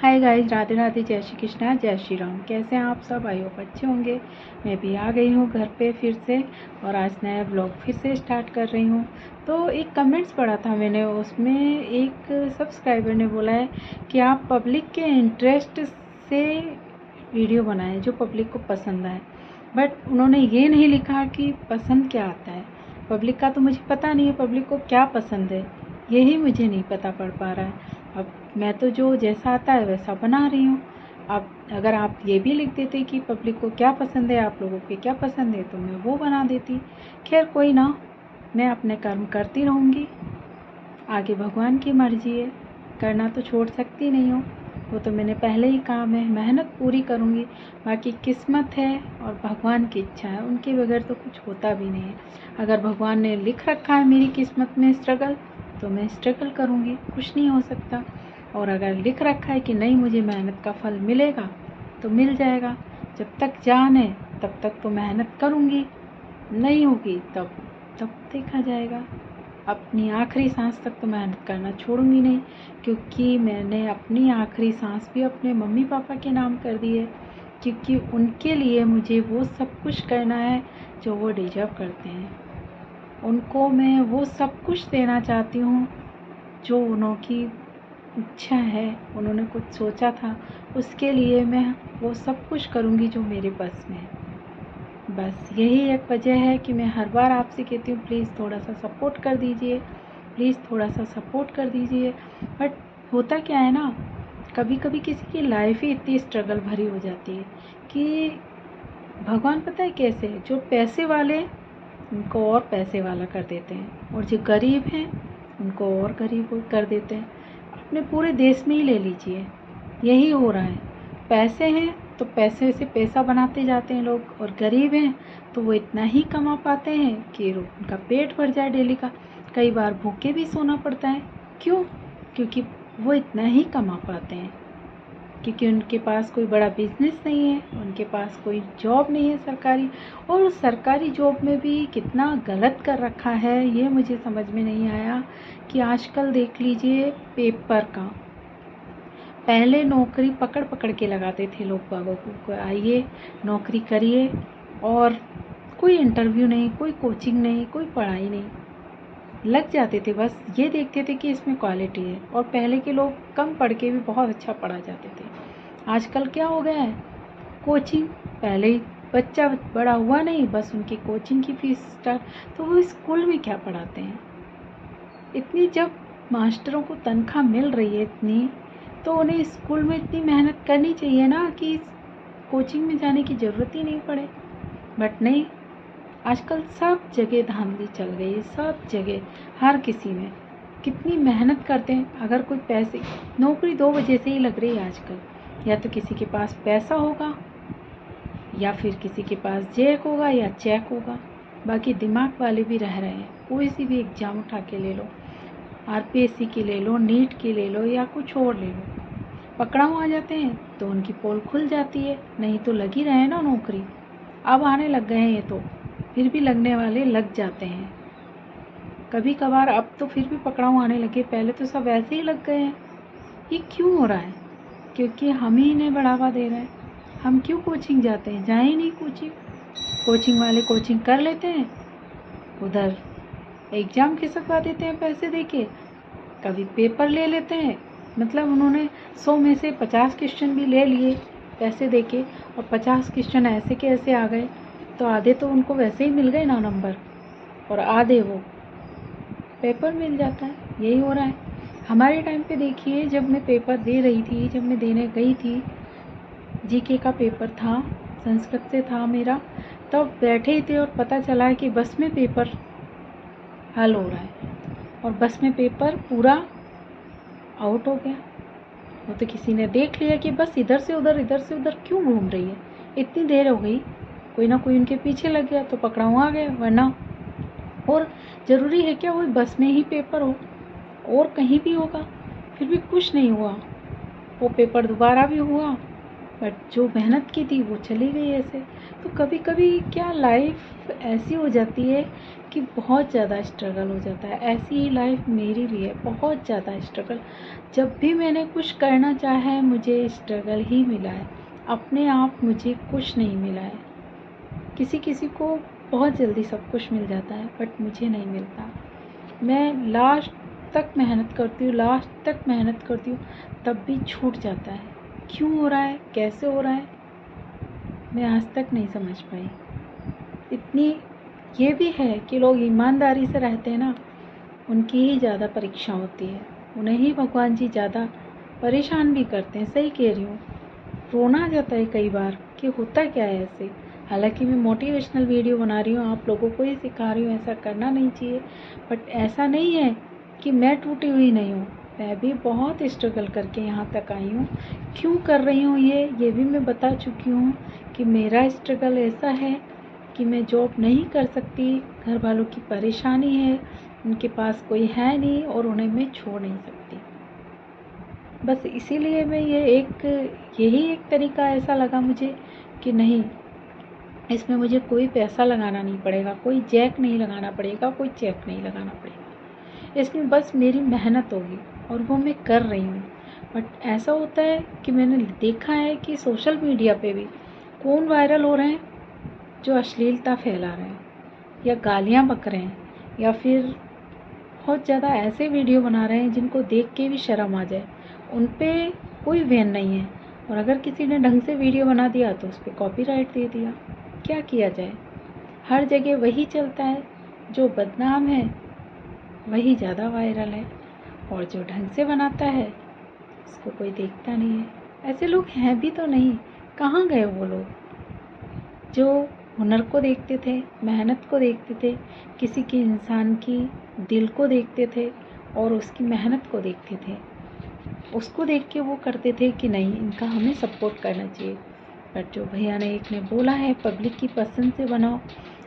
Hi guys, Radhe Radhe, जय श्री कृष्णा, जय श्री राम। कैसे हैं आप सब? आई होप अच्छे होंगे। मैं भी आ गई हूँ घर पे फिर से, और आज नया ब्लॉग फिर से स्टार्ट कर रही हूँ। तो एक कमेंट्स पढ़ा था मैंने, उसमें एक सब्सक्राइबर ने बोला है कि आप पब्लिक के इंटरेस्ट से वीडियो बनाएं जो पब्लिक को पसंद आए। बट उन्होंने ये नहीं लिखा कि पसंद क्या आता है पब्लिक का। तो मुझे पता नहीं है पब्लिक को क्या पसंद है, यही मुझे नहीं पता पड़ पा रहा है। अब मैं तो जो जैसा आता है वैसा बना रही हूँ। अब अगर आप ये भी लिख देते कि पब्लिक को क्या पसंद है, आप लोगों को क्या पसंद है, तो मैं वो बना देती। खैर कोई ना, मैं अपने कर्म करती रहूँगी। आगे भगवान की मर्जी है, करना तो छोड़ सकती नहीं हूँ। वो तो मैंने पहले ही कहा, मैं मेहनत पूरी करूँगी। बाकी किस्मत है और भगवान की इच्छा है, उनके बगैर तो कुछ होता भी नहीं है। अगर भगवान ने लिख रखा है मेरी किस्मत में स्ट्रगल, तो मैं स्ट्रगल करूँगी, कुछ नहीं हो सकता। और अगर लिख रखा है कि नहीं मुझे मेहनत का फल मिलेगा, तो मिल जाएगा। जब तक जान है तब तक तो मेहनत करूँगी, नहीं होगी तब देखा जाएगा। अपनी आखिरी सांस तक तो मेहनत करना छोड़ूंगी नहीं, क्योंकि मैंने अपनी आखिरी सांस भी अपने मम्मी पापा के नाम कर दी है। क्योंकि उनके लिए मुझे वो सब कुछ करना है जो वो डिजर्व करते हैं। उनको मैं वो सब कुछ देना चाहती हूँ जो उनकी इच्छा है, उन्होंने कुछ सोचा था, उसके लिए मैं वो सब कुछ करूँगी जो मेरे बस में है। बस यही एक वजह है कि मैं हर बार आपसे कहती हूँ प्लीज़ थोड़ा सा सपोर्ट कर दीजिए, प्लीज़ थोड़ा सा सपोर्ट कर दीजिए। बट होता क्या है ना, कभी कभी किसी की लाइफ ही इतनी स्ट्रगल भरी हो जाती है कि भगवान पता है कैसे, जो पैसे वाले उनको और पैसे वाला कर देते हैं, और जो गरीब हैं उनको और गरीब कर देते हैं। अपने पूरे देश में ही ले लीजिए, यही हो रहा है। पैसे हैं तो पैसे से पैसा बनाते जाते हैं लोग, और गरीब हैं तो वो इतना ही कमा पाते हैं कि उनका पेट भर जाए डेली का। कई बार भूखे भी सोना पड़ता है। क्यों? क्योंकि वो इतना ही कमा पाते हैं, क्योंकि उनके पास कोई बड़ा बिजनेस नहीं है, उनके पास कोई जॉब नहीं है सरकारी। और उस सरकारी जॉब में भी कितना गलत कर रखा है ये मुझे समझ में नहीं आया। कि आजकल देख लीजिए पेपर का, पहले नौकरी पकड़ पकड़ के लगाते थे लोग बागों को, आइए नौकरी करिए, और कोई इंटरव्यू नहीं, कोई कोचिंग नहीं, कोई पढ़ाई नहीं, लग जाते थे। बस ये देखते थे कि इसमें क्वालिटी है। और पहले के लोग कम पढ़ के भी बहुत अच्छा पढ़ा जाते थे। आजकल क्या हो गया है, कोचिंग, पहले ही बच्चा बड़ा हुआ नहीं, बस उनकी कोचिंग की फीस स्टार्ट। तो वो स्कूल में क्या पढ़ाते हैं इतनी? जब मास्टरों को तनख्वाह मिल रही है इतनी, तो उन्हें स्कूल में इतनी मेहनत करनी चाहिए ना कि कोचिंग में जाने की ज़रूरत ही नहीं पड़े। बट नहीं, आजकल सब जगह धांधली चल गई है, सब जगह, हर किसी में कितनी मेहनत करते हैं। अगर कोई पैसे, नौकरी 2 वजह से ही लग रही है आजकल, या तो किसी के पास पैसा होगा, या फिर किसी के पास जैक होगा या चेक होगा। बाकी दिमाग वाले भी रह रहे हैं। कोई सी भी एग्ज़ाम उठा के ले लो, आरपीएससी की ले लो, नीट की ले लो, या कुछ और ले लो, पकड़ाऊ आ जाते हैं तो उनकी पोल खुल जाती है। नहीं तो लगी रहे ना नौकरी। अब आने लग गए हैं ये तो, फिर भी लगने वाले लग जाते हैं कभी कभार। अब तो फिर भी पकड़ाऊ आने लगे, पहले तो सब ऐसे ही लग गए हैं। ये क्यों हो रहा है? क्योंकि हम ही इन्हें बढ़ावा दे रहे हैं। हम क्यों कोचिंग जाते हैं? जाए ही नहीं कोचिंग। कोचिंग वाले कोचिंग कर लेते हैं, उधर एग्ज़ाम खिसकवा देते हैं पैसे देके, कभी पेपर ले लेते हैं। मतलब उन्होंने 100 में से 50 क्वेश्चन भी ले लिए पैसे देके, और 50 क्वेश्चन ऐसे के ऐसे आ गए, तो आधे तो उनको वैसे ही मिल गए ना नंबर, और आधे वो पेपर मिल जाता है। यही हो रहा है। हमारे टाइम पे देखिए, जब मैं पेपर दे रही थी, जब मैं देने गई थी, जीके का पेपर था, संस्कृत से था मेरा, तब बैठे ही थे और पता चला कि बस में पेपर हल हो रहा है, और बस में पेपर पूरा आउट हो गया। वो तो किसी ने देख लिया कि बस इधर से उधर क्यों घूम रही है, इतनी देर हो गई, कोई ना कोई उनके पीछे लग गया तो पकड़ाऊ आ गए। वरना और ज़रूरी है क्या वही बस में ही पेपर हो, और कहीं भी होगा? फिर भी कुछ नहीं हुआ, वो पेपर दोबारा भी हुआ, बट जो मेहनत की थी वो चली गई ऐसे। तो कभी कभी क्या लाइफ ऐसी हो जाती है कि बहुत ज़्यादा स्ट्रगल हो जाता है। ऐसी ही लाइफ मेरी भी है, बहुत ज़्यादा स्ट्रगल। जब भी मैंने कुछ करना चाहा है मुझे स्ट्रगल ही मिला है, अपने आप मुझे कुछ नहीं मिला है। किसी किसी को बहुत जल्दी सब कुछ मिल जाता है बट मुझे नहीं मिलता। मैं लास्ट तक मेहनत करती हूँ, लास्ट तक मेहनत करती हूँ, तब भी छूट जाता है। क्यों हो रहा है, कैसे हो रहा है, मैं आज तक नहीं समझ पाई। इतनी ये भी है कि लोग ईमानदारी से रहते हैं ना, उनकी ही ज़्यादा परीक्षा होती है, उन्हें ही भगवान जी ज़्यादा परेशान भी करते हैं। सही कह रही हूँ, रोना आ जाता है कई बार कि होता क्या है ऐसे। हालांकि मैं मोटिवेशनल वीडियो बना रही हूँ, आप लोगों को ही सिखा रही हूँ ऐसा करना नहीं चाहिए, बट ऐसा नहीं है कि मैं टूटी हुई नहीं हूँ। मैं भी बहुत स्ट्रगल करके यहाँ तक आई हूँ। क्यों कर रही हूँ ये भी मैं बता चुकी हूँ कि मेरा स्ट्रगल ऐसा है कि मैं जॉब नहीं कर सकती, घर वालों की परेशानी है, उनके पास कोई है नहीं और उन्हें मैं छोड़ नहीं सकती। बस इसीलिए मैं यही एक तरीका ऐसा लगा मुझे कि नहीं, इसमें मुझे कोई पैसा लगाना नहीं पड़ेगा, कोई जैक नहीं लगाना पड़ेगा, कोई चेक नहीं लगाना पड़ेगा। इसमें बस मेरी मेहनत होगी और वो मैं कर रही हूँ। बट ऐसा होता है कि मैंने देखा है कि सोशल मीडिया पे भी कौन वायरल हो रहे हैं, जो अश्लीलता फैला रहे हैं या गालियाँ बक रहे हैं या फिर बहुत ज़्यादा ऐसे वीडियो बना रहे हैं जिनको देख के भी शर्म आ जाए। उन पे कोई बैन नहीं है, और अगर किसी ने ढंग से वीडियो बना दिया तो उस पर कॉपीराइट दे दिया। क्या किया जाए, हर जगह वही चलता है, जो बदनाम है वही ज़्यादा वायरल है, और जो ढंग से बनाता है उसको कोई देखता नहीं है। ऐसे लोग हैं भी तो नहीं, कहाँ गए वो लोग जो हुनर को देखते थे, मेहनत को देखते थे, किसी के इंसान की दिल को देखते थे और उसकी मेहनत को देखते थे। उसको देख के वो करते थे कि नहीं, इनका हमें सपोर्ट करना चाहिए। बट जो भैया ने एक ने बोला है पब्लिक की पसंद से बनाओ,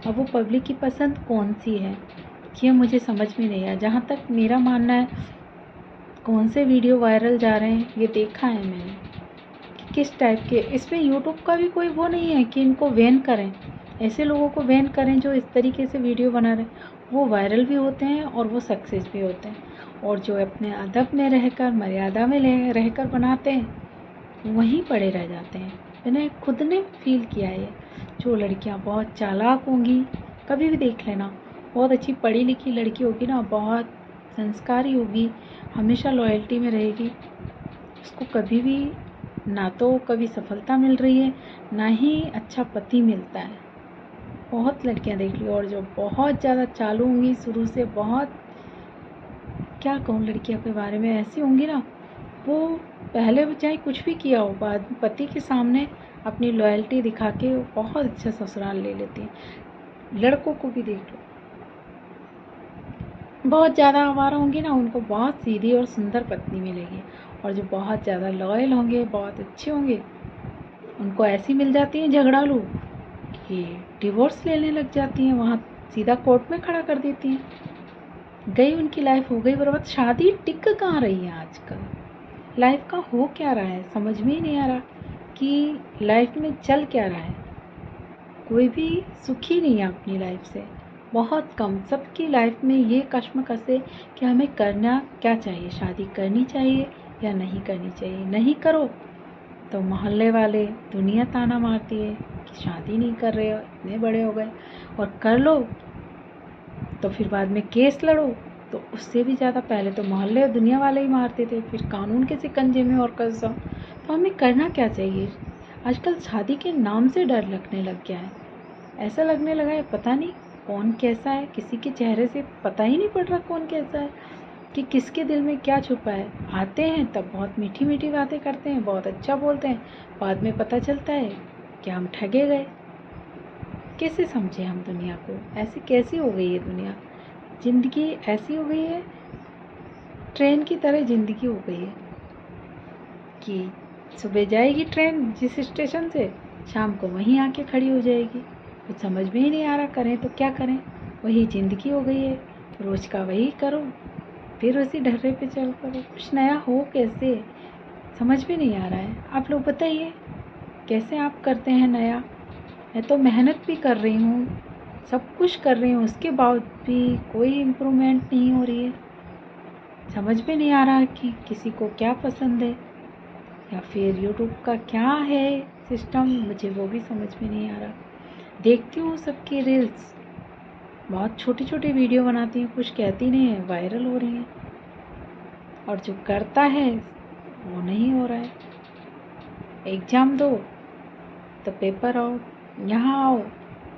अब वो पब्लिक की पसंद कौन सी है ये मुझे समझ में नहीं आया। जहाँ तक मेरा मानना है, कौन से वीडियो वायरल जा रहे हैं ये देखा है मैंने कि किस टाइप के। इसमें यूट्यूब का भी कोई वो नहीं है कि इनको बैन करें, ऐसे लोगों को बैन करें जो इस तरीके से वीडियो बना रहे हैं। वो वायरल भी होते हैं और वो सक्सेस भी होते हैं, और जो अपने अदब में रहकर, मर्यादा में रहकर बनाते हैं वहीं पड़े रह जाते हैं। मैंने खुद ने फील किया है। जो लड़कियां बहुत चालाक होंगी, कभी भी देख लेना, बहुत अच्छी पढ़ी लिखी लड़की होगी ना, बहुत संस्कारी होगी, हमेशा लॉयल्टी में रहेगी, उसको कभी भी ना तो कभी सफलता मिल रही है ना ही अच्छा पति मिलता है। बहुत लड़कियां देख ली, और जो बहुत ज़्यादा चालू होंगी शुरू से, बहुत क्या कहूँ लड़कियों के बारे में, ऐसी होंगी ना, वो पहले चाहे कुछ भी किया हो, बाद पति के सामने अपनी लॉयल्टी दिखा के बहुत अच्छा ससुराल ले लेती हैं। लड़कों को भी देख लो, बहुत ज़्यादा आवारा होंगे ना, उनको बहुत सीधी और सुंदर पत्नी मिलेगी, और जो बहुत ज़्यादा लॉयल होंगे, बहुत अच्छे होंगे, उनको ऐसी मिल जाती हैं झगड़ालू कि डिवोर्स लेने लग जाती हैं, वहाँ सीधा कोर्ट में खड़ा कर देती हैं। गई उनकी लाइफ, हो गई बर्बाद। शादी टिक कहाँ रही है आजकल, लाइफ का हो क्या रहा है समझ में ही नहीं आ रहा कि लाइफ में चल क्या रहा है। कोई भी सुखी नहीं है अपनी लाइफ से, बहुत कम। सबकी लाइफ में ये कश्मकश है कि हमें करना क्या चाहिए, शादी करनी चाहिए या नहीं करनी चाहिए। नहीं करो तो मोहल्ले वाले, दुनिया ताना मारती है कि शादी नहीं कर रहे हो, इतने बड़े हो गए, और कर लो तो फिर बाद में केस लड़ो, तो उससे भी ज़्यादा पहले तो मोहल्ले और दुनिया वाले ही मारते थे, फिर कानून के शिकंजे में और कस जाओ। तो हमें करना क्या चाहिए। आजकल शादी के नाम से डर लगने लग गया है, ऐसा लगने लगा है पता नहीं कौन कैसा है, किसी के चेहरे से पता ही नहीं पड़ रहा कौन कैसा है, कि किसके दिल में क्या छुपा है। आते हैं तब बहुत मीठी मीठी बातें करते हैं, बहुत अच्छा बोलते हैं, बाद में पता चलता है कि हम ठगे गए। कैसे समझे हम दुनिया को, ऐसी कैसी हो गई है दुनिया, ज़िंदगी ऐसी हो गई है, ट्रेन की तरह ज़िंदगी हो गई है कि सुबह जाएगी ट्रेन जिस स्टेशन से, शाम को वहीं आके खड़ी हो जाएगी। कुछ समझ में ही नहीं आ रहा करें तो क्या करें, वही ज़िंदगी हो गई है, रोज़ का वही करो, फिर उसी ढर्रे पे चल करो। कुछ नया हो कैसे, समझ में नहीं आ रहा है। आप लोग बताइए। कैसे आप करते हैं नया? मैं तो मेहनत भी कर रही हूँ, सब कुछ कर रही हूँ, उसके बाद भी कोई इम्प्रूवमेंट नहीं हो रही है। समझ में नहीं आ रहा कि किसी को क्या पसंद है या फिर यूट्यूब का क्या है सिस्टम, मुझे वो भी समझ में नहीं आ रहा। देखती हूँ सबकी रील्स, बहुत छोटी छोटी वीडियो बनाती हैं, कुछ कहती नहीं है, वायरल हो रही हैं, और जो करता है वो नहीं हो रहा है। एग्ज़ाम दो तो पेपर आओ, यहाँ आओ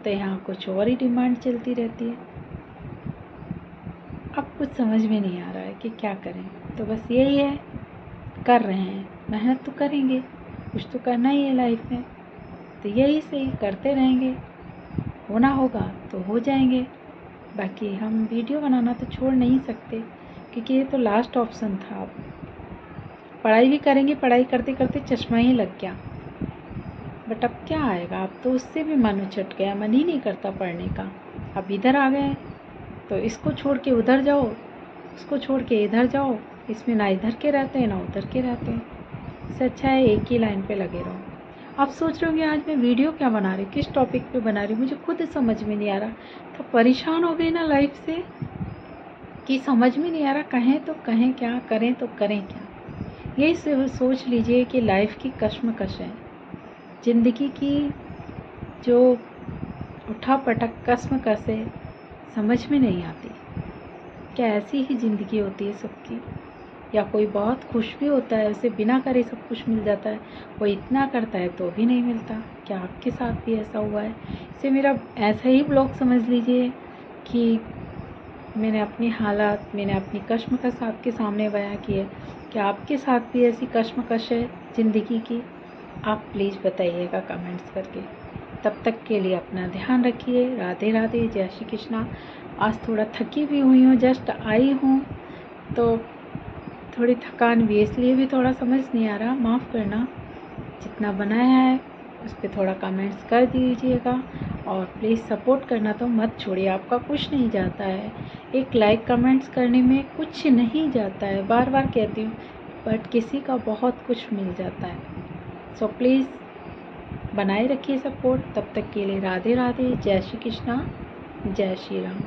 तो यहाँ कुछ और ही डिमांड चलती रहती है। अब कुछ समझ में नहीं आ रहा है कि क्या करें। तो बस यही है, कर रहे हैं, मेहनत तो करेंगे, कुछ तो करना ही है लाइफ में, तो यही सही करते रहेंगे, होना होगा तो हो जाएंगे। बाकी हम वीडियो बनाना तो छोड़ नहीं सकते, क्योंकि ये तो लास्ट ऑप्शन था। अब पढ़ाई भी करेंगे, पढ़ाई करते करते चश्मा ही लग गया, बट अब क्या आएगा, अब तो उससे भी मन उचट गया, मन ही नहीं करता पढ़ने का। अब इधर आ गए तो इसको छोड़ के उधर जाओ, उसको छोड़ के इधर जाओ, इसमें ना इधर के रहते हैं ना उधर के रहते हैं। इससे अच्छा है एक ही लाइन पे लगे रहो। आप सोच रहे होंगे आज मैं वीडियो क्या बना रही हूँ, किस टॉपिक पे बना रही हूँ, मुझे खुद समझ में नहीं आ रहा। तो परेशान हो गई ना लाइफ से कि समझ में नहीं आ रहा, कहें तो कहें क्या, करें तो करें क्या। यही सोच लीजिए कि लाइफ की कश्मकश है, ज़िंदगी की जो उठा पटक कश्मकश है, समझ में नहीं आती। क्या ऐसी ही ज़िंदगी होती है सबकी, या कोई बहुत खुश भी होता है, उसे बिना करे सब कुछ मिल जाता है, कोई इतना करता है तो भी नहीं मिलता। क्या आपके साथ भी ऐसा हुआ है? इसे मेरा ऐसा ही ब्लॉग समझ लीजिए कि मैंने अपनी हालात, मैंने अपनी कश्मकश आपके सामने बयां की है। क्या आपके साथ भी ऐसी कश्मकश है ज़िंदगी की? आप प्लीज़ बताइएगा कमेंट्स करके। तब तक के लिए अपना ध्यान रखिए। राधे राधे, जय श्री कृष्णा। आज थोड़ा थकी भी हुई हूँ, जस्ट आई हूँ तो थोड़ी थकान भी, इसलिए भी थोड़ा समझ नहीं आ रहा, माफ़ करना। जितना बनाया है उस पर थोड़ा कमेंट्स कर दीजिएगा, और प्लीज़ सपोर्ट करना तो मत छोड़िए, आपका कुछ नहीं जाता है। एक लाइक कमेंट्स करने में कुछ नहीं जाता है, बार बार कहती हूँ, बट किसी का बहुत कुछ मिल जाता है। सो प्लीज़ बनाए रखिए सपोर्ट। तब तक के लिए राधे राधे, जय श्री कृष्णा, जय श्री राम।